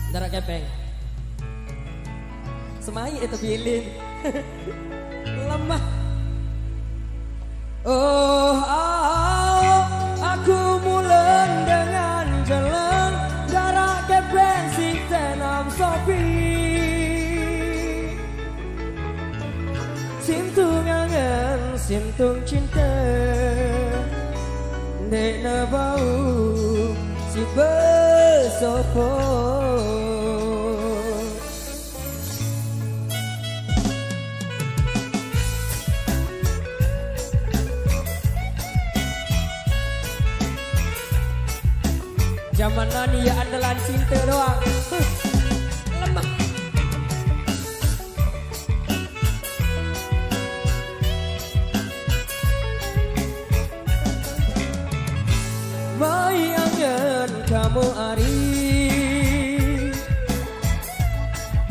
Darat kepeng. Semai itu pilih. Lemah. Aku mulen dengan jalan darat kepeng sing tenam sopi. Sintung angen, sintung cinta. Dek na bau si besopo. Zaman nani ya andalan cinta doang. Lemah. Mai angen kamu ari,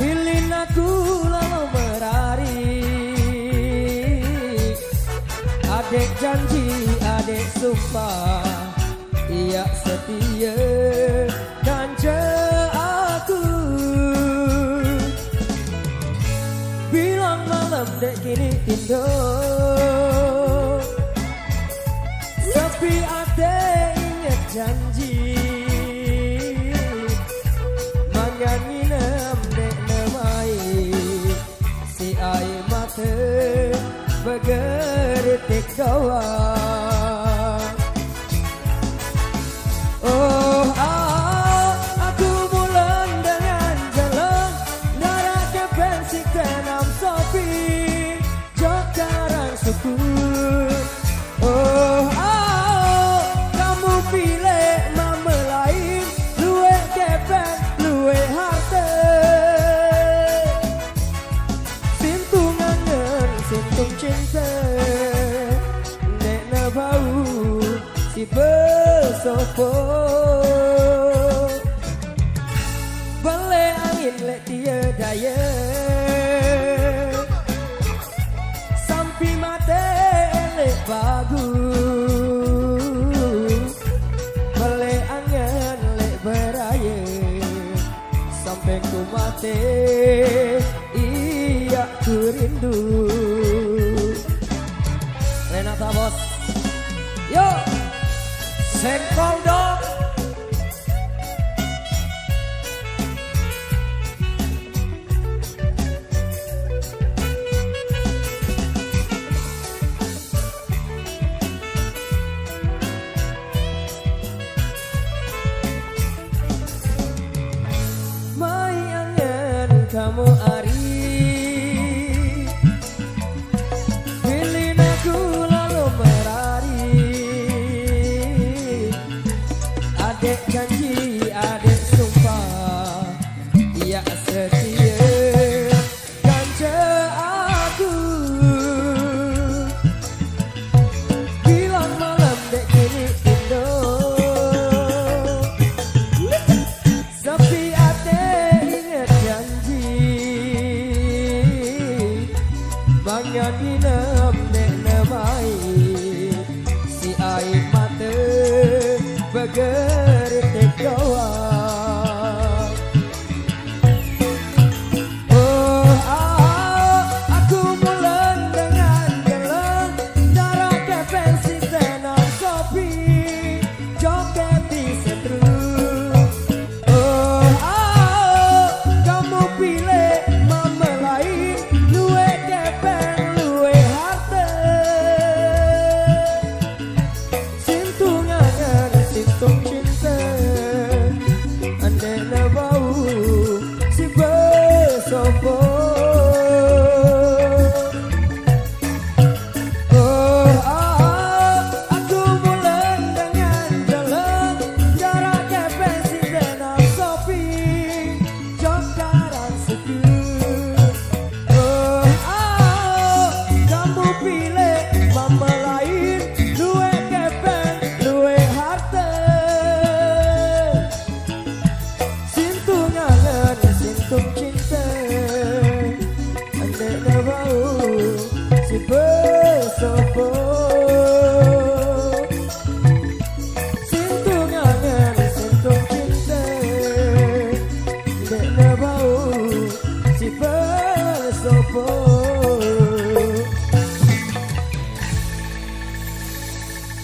pilih aku lalu berari. Adek janji, adek sumpah, iya setia ganja aku. Bilang malam dek kini tindo, tapi adek ingat janji. Mangan nginem dek nemai, si air mata bergeretik kawan. Aku mulan dengan jalan darat kepeng sing tenam sopi, jok karang suku. Kamu pilih mama lain, luwe kepeng, luwe harta. Sintung angen, sintung cinta, nek na bau si besopo. Bale angin lek tiada daya, sampai mate elek bagus. Bale angin lek beraya, sampai ku mate iya ku rindu. Renata bos, yo sengkol dong. Mai angen kamu ari, pilih aku lalu berari. Adek janji, adek sumpah, iya setia ganja aku. Bilang malam dek kini tindo, tapi adek ingat janji. Banyak inem dek nemai, si air mata bergeretik kawan. Aku mulan dengan jalan darat kepeng sing tenam sopi, joget di setru. Kamu pilih mama lain, luwe kepeng, luwe harta. Sintung angen, sintung cinta, sopo.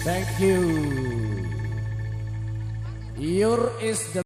Thank you. Your is the